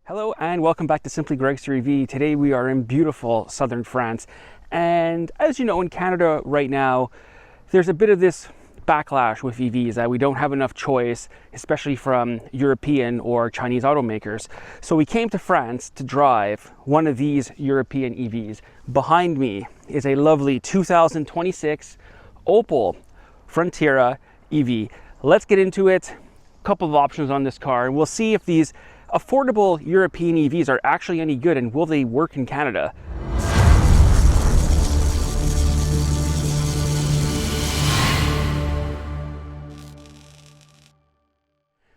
Hello and welcome back to Simply Greg's EV. Today we are in beautiful southern France, and as you know, in Canada right now there's a bit of this backlash with EVs that we don't have enough choice, especially from European or Chinese automakers. So we came to France to drive one of these European EVs. Behind me is a lovely 2026 Opel Frontera EV. Let's get into it. A couple of options on this car, and we'll see if these affordable European EVs are actually any good, and will they work in Canada?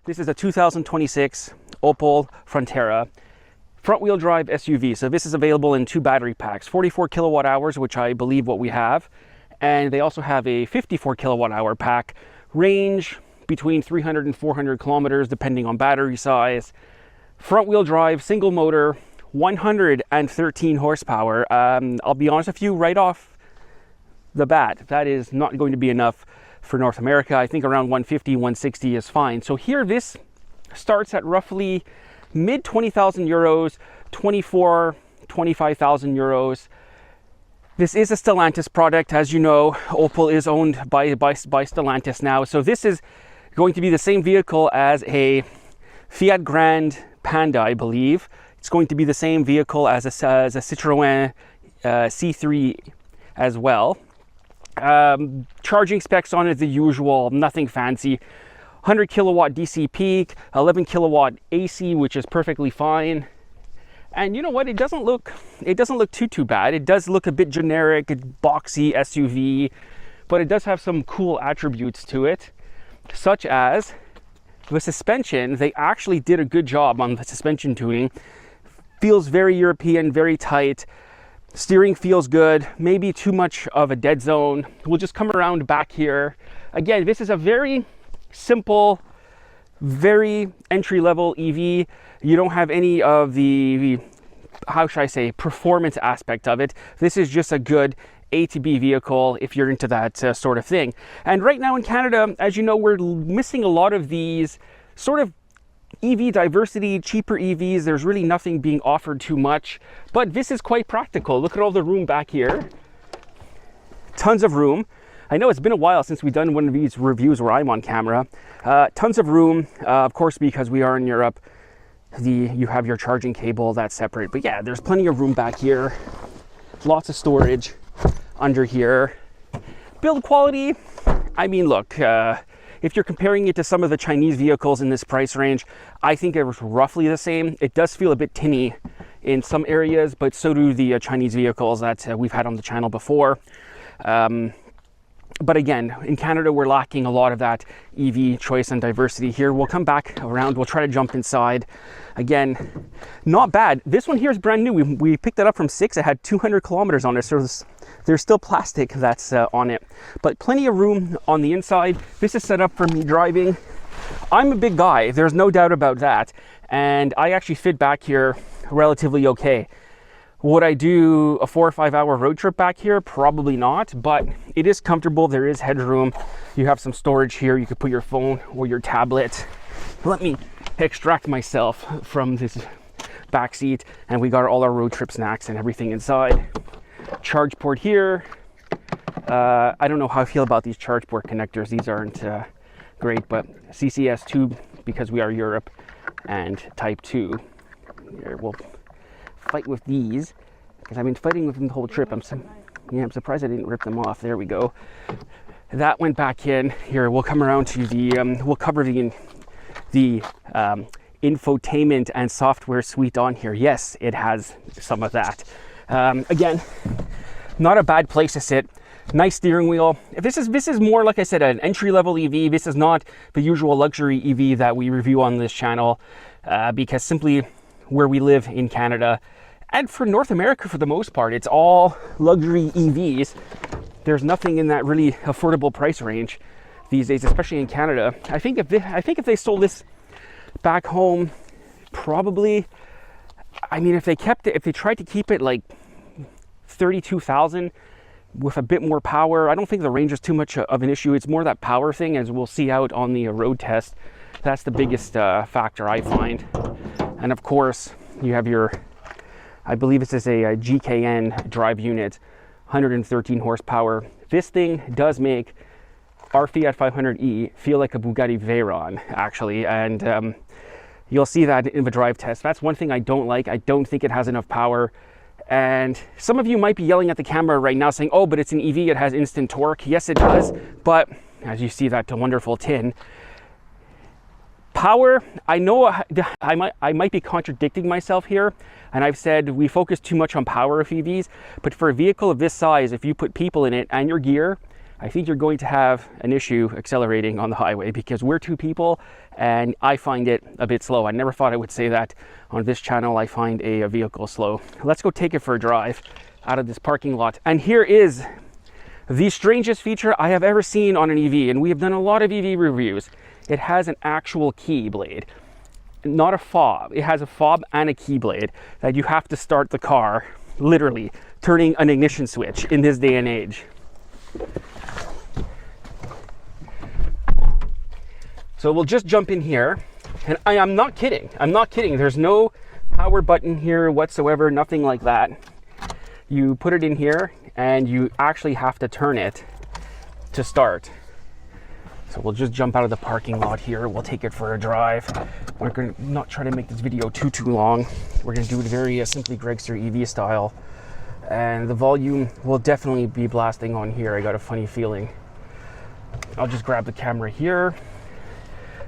This is a 2026 Opel Frontera front-wheel drive SUV. So this is available in two battery packs, 44 kilowatt hours, which I believe what we have, and they also have a 54 kilowatt hour pack, range between 300 and 400 kilometers depending on battery size. Front-wheel drive, single motor, 113 horsepower. I'll be honest with you, right off the bat, that is not going to be enough for North America. I think around 150, 160 is fine. So here, this starts at roughly mid 20,000 euros, 24, 25,000 euros. This is a Stellantis product. As you know, Opel is owned by Stellantis now. So this is going to be the same vehicle as a Fiat Grande Panda, I believe. It's going to be the same vehicle as a Citroën C3 as well. Charging specs on it, the usual, nothing fancy. 100 kilowatt DC peak, 11 kilowatt AC, which is perfectly fine. And you know what? It doesn't look too bad. It does look a bit generic, boxy SUV, but it does have some cool attributes to it, such as the suspension. They actually did a good job on the suspension tuning. Feels very European, very tight. Steering feels good, maybe too much of a dead zone. We'll just come around back here. Again, this is a very simple, very entry-level EV. You don't have any of the, how should I say, performance aspect of it. This is just a good A to B vehicle if you're into that sort of thing. And right now in Canada, as you know, we're missing a lot of these sort of EV diversity, cheaper EVs. There's really nothing being offered too much, but this is quite practical. Look at all the room back here. Tons of room. I know it's been a while since we've done one of these reviews where I'm on camera. Tons of room, of course, because we are in Europe. You have your charging cable, that's separate. But yeah, there's plenty of room back here. Lots of storage under here. Build quality, I mean, look, if you're comparing it to some of the Chinese vehicles in this price range, I think it was roughly the same. It does feel a bit tinny in some areas, but so do the Chinese vehicles that we've had on the channel before. But again, in Canada, we're lacking a lot of that EV choice and diversity here. We'll come back around. We'll try to jump inside. Again, not bad. This one here is brand new. We picked it up from Six. It had 200 kilometers on it, so there's still plastic that's on it. But plenty of room on the inside. This is set up for me driving. I'm a big guy. There's no doubt about that. And I actually fit back here relatively okay. Would I do a 4 or 5 hour road trip back here? Probably not, but it is comfortable. There is headroom. You have some storage here. You could put your phone or your tablet. Let me extract myself from this back seat, and we got all our road trip snacks and everything inside. Charge port here. I don't know how I feel about these charge port connectors. These aren't great, but CCS 2 because we are Europe, and type 2. Here, we'll fight with these because I've been fighting with them the whole trip. I'm surprised I didn't rip them off. There we go. That went back in. Here, we'll come around to the we'll cover the infotainment and software suite on here. Yes, it has some of that. Again, not a bad place to sit. Nice steering wheel. This is more, like I said, an entry-level EV. This is not the usual luxury EV that we review on this channel, because simply where we live in Canada, and for North America for the most part, it's all luxury EVs. There's nothing in that really affordable price range these days, especially in Canada. I think if they sold this back home, probably, I mean, if they tried to keep it like 32,000 with a bit more power, I don't think the range is too much of an issue. It's more that power thing, as we'll see out on the road test. That's the biggest factor I find. And of course, You have your, I believe this is a GKN drive unit, 113 horsepower. This thing does make our Fiat 500e feel like a Bugatti Veyron, actually, and you'll see that in the drive test. That's one thing I don't like. I don't think it has enough power. And some of you might be yelling at the camera right now saying, oh, but it's an EV, it has instant torque. Yes, it does. But as you see that wonderful tin, power, I know I might be contradicting myself here. And I've said we focus too much on power of EVs, but for a vehicle of this size, if you put people in it and your gear, I think you're going to have an issue accelerating on the highway, because we're two people and I find it a bit slow. I never thought I would say that on this channel. I find a vehicle slow. Let's go take it for a drive out of this parking lot. And here is the strangest feature I have ever seen on an EV, and we have done a lot of EV reviews. It has an actual key blade, not a fob. It has a fob and a key blade that you have to start the car, literally turning an ignition switch in this day and age. So we'll just jump in here, and I'm not kidding. I'm not kidding. There's no power button here whatsoever, nothing like that. You put it in here and you actually have to turn it to start. So we'll just jump out of the parking lot here. We'll take it for a drive. We're going to not try to make this video too long. We're going to do it very simply Gregster EV style. And the volume will definitely be blasting on here. I got a funny feeling. I'll just grab the camera here.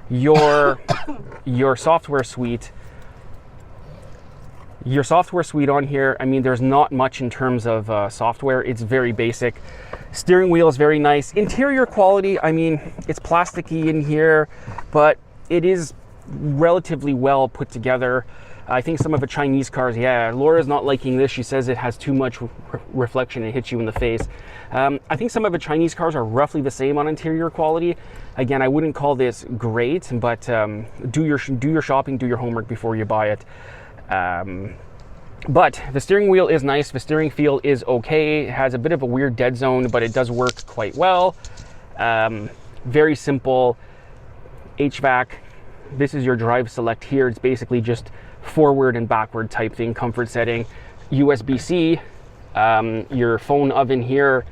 Your software suite. Your software suite on here, I mean, there's not much in terms of software. It's very basic. Steering wheel is very nice. Interior quality, I mean, it's plasticky in here, but it is relatively well put together. I think some of the Chinese cars, yeah, Laura's not liking this. She says it has too much reflection and hits you in the face. I think some of the Chinese cars are roughly the same on interior quality. Again, I wouldn't call this great, but do your shopping, do your homework before you buy it. But the steering wheel is nice. The steering feel is okay. It has a bit of a weird dead zone, but it does work quite well. Very simple HVAC. This is your drive select here. It's basically just forward and backward type thing, comfort setting. USB-C, your phone oven here.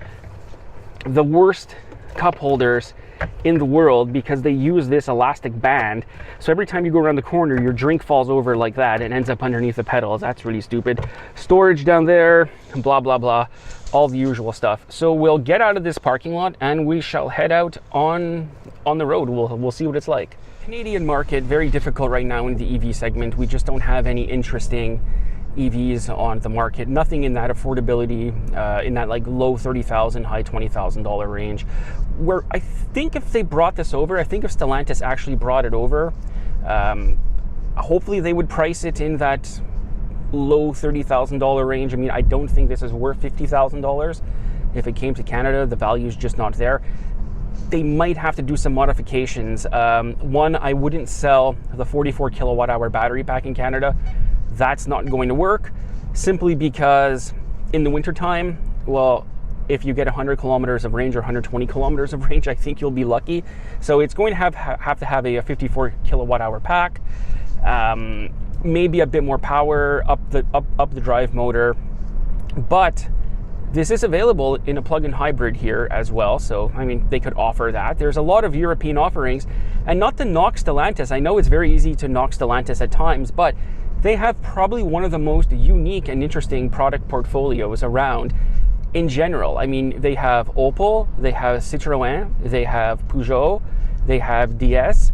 The worst cup holders in the world, because they use this elastic band, so every time you go around the corner your drink falls over like that and ends up underneath the pedals. That's really stupid. Storage down there, blah blah blah, all the usual stuff. So we'll get out of this parking lot and we shall head out on the road. We'll see what it's like. Canadian market, very difficult right now in the EV segment. We just don't have any interesting EVs on the market. Nothing in that affordability, in that like low $30,000, high $20,000 range. Where I think if they brought this over, I think if Stellantis actually brought it over, hopefully they would price it in that low $30,000 range. I mean, I don't think this is worth $50,000. If it came to Canada, the value is just not there. They might have to do some modifications. One, I wouldn't sell the 44 kilowatt hour battery pack in Canada. That's not going to work, simply because in the wintertime, well, if you get 100 kilometers of range or 120 kilometers of range, I think you'll be lucky. So it's going to have to have a 54 kilowatt hour pack, maybe a bit more power up the drive motor, but this is available in a plug-in hybrid here as well. So, I mean, they could offer that. There's a lot of European offerings, and not to knock Stellantis. I know it's very easy to knock Stellantis at times, but they have probably one of the most unique and interesting product portfolios around in general. I mean, they have Opel, they have Citroën, they have Peugeot, they have DS,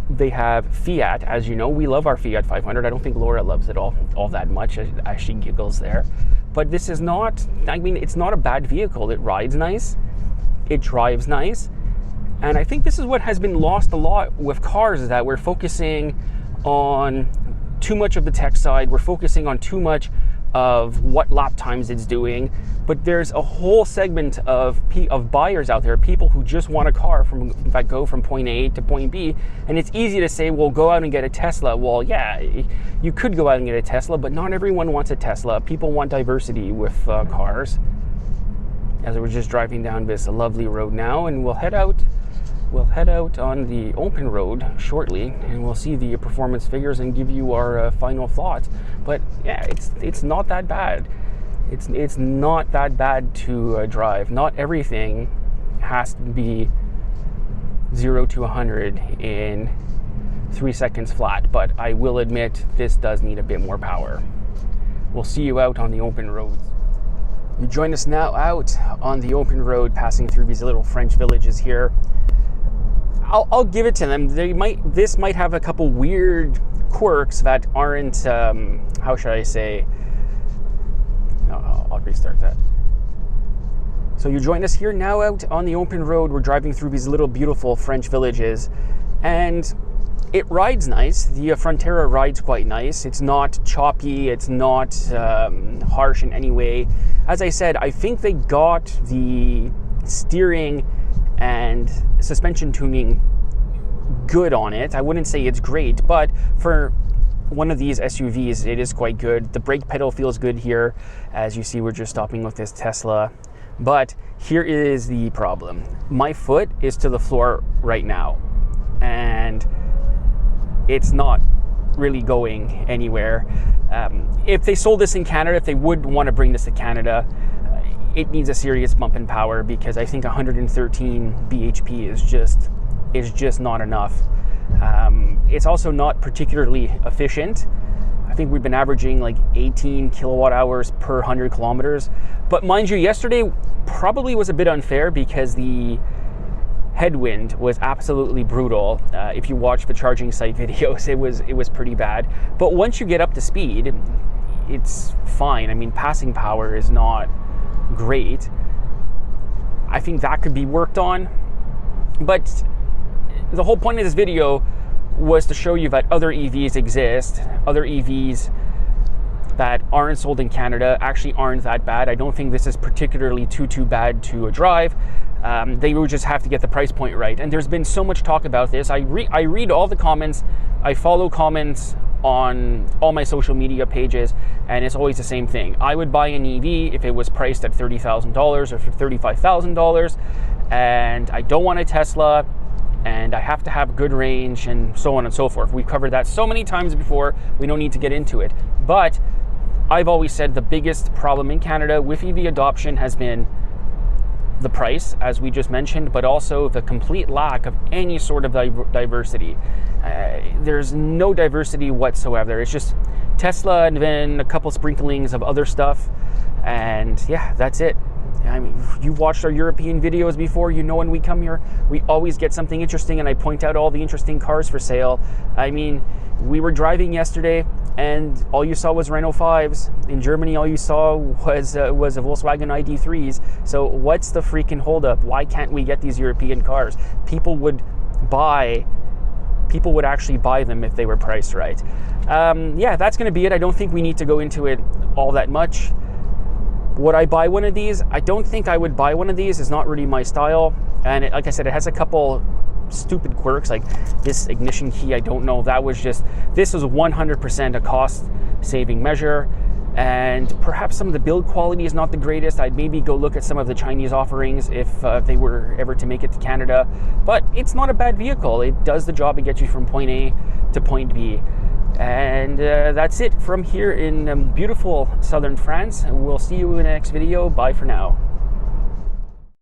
they have Fiat. As you know, we love our Fiat 500. I don't think Laura loves it all that much, as she giggles there. But this is not, I mean, it's not a bad vehicle. It rides nice, it drives nice, and I think this is what has been lost a lot with cars, is that we're focusing on too much of the tech side. We're focusing on too much of what lap times it's doing, but there's a whole segment of buyers out there, people who just want a car that go from point A to point B. And it's easy to say, well, go out and get a Tesla. Well, yeah, you could go out and get a Tesla, but not everyone wants a Tesla. People want diversity with cars. As we're just driving down this lovely road now, and we'll head out on the open road shortly, and we'll see the performance figures and give you our final thoughts. but yeah, it's not that bad. It's not that bad to drive. Not everything has to be 0 to 100 in 3 seconds flat, but I will admit this does need a bit more power. We'll see you out on the open roads. You join us now out on the open road, passing through these little French villages here. I'll give it to them. This might have a couple weird quirks that aren't, how should I say? I'll restart that. So you join us here now out on the open road. We're driving through these little beautiful French villages, and it rides nice. The Frontera rides quite nice. It's not choppy. It's not harsh in any way. As I said, I think they got the steering and suspension tuning good on it. I wouldn't say it's great, but for one of these SUVs, it is quite good. The brake pedal feels good here. As you see, we're just stopping with this Tesla. But here is the problem. My foot is to the floor right now, and it's not really going anywhere. If they sold this in Canada, if they would want to bring this to Canada, it needs a serious bump in power, because I think 113 bhp is just not enough. It's also not particularly efficient. I think we've been averaging like 18 kilowatt hours per 100 kilometers. But mind you, yesterday probably was a bit unfair because the headwind was absolutely brutal. If you watch the charging site videos, it was pretty bad. But once you get up to speed, it's fine. I mean, passing power is not great. I think that could be worked on. But the whole point of this video was to show you that other EVs exist. Other EVs that aren't sold in Canada actually aren't that bad. I don't think this is particularly too bad to drive. They would just have to get the price point right. And there's been so much talk about this. I read all the comments. I follow comments on all my social media pages, and it's always the same thing. I would buy an EV if it was priced at $30,000 or for $35,000, and I don't want a Tesla, and I have to have good range, and so on and so forth. We've covered that so many times before, we don't need to get into it. But I've always said the biggest problem in Canada with EV adoption has been the price, as we just mentioned, but also the complete lack of any sort of diversity. There's no diversity whatsoever. It's just Tesla and then a couple sprinklings of other stuff, and yeah, that's it. I mean, you've watched our European videos before. You know, when we come here, we always get something interesting, and I point out all the interesting cars for sale. I mean, we were driving yesterday, and all you saw was Renault 5s. In Germany, all you saw was a Volkswagen ID3s. So what's the freaking holdup? Why can't we get these European cars? People would actually buy them if they were priced right. Yeah, that's going to be it. I don't think we need to go into it all that much. Would I buy one of these? I don't think I would buy one of these. It's not really my style. And like I said, it has a couple stupid quirks, like this ignition key. I don't know. This was 100% a cost-saving measure. And perhaps some of the build quality is not the greatest. I'd maybe go look at some of the Chinese offerings if they were ever to make it to Canada. But it's not a bad vehicle. It does the job. It gets you from point A to point B. And that's it from here in beautiful southern France. We'll see you in the next video. Bye for now.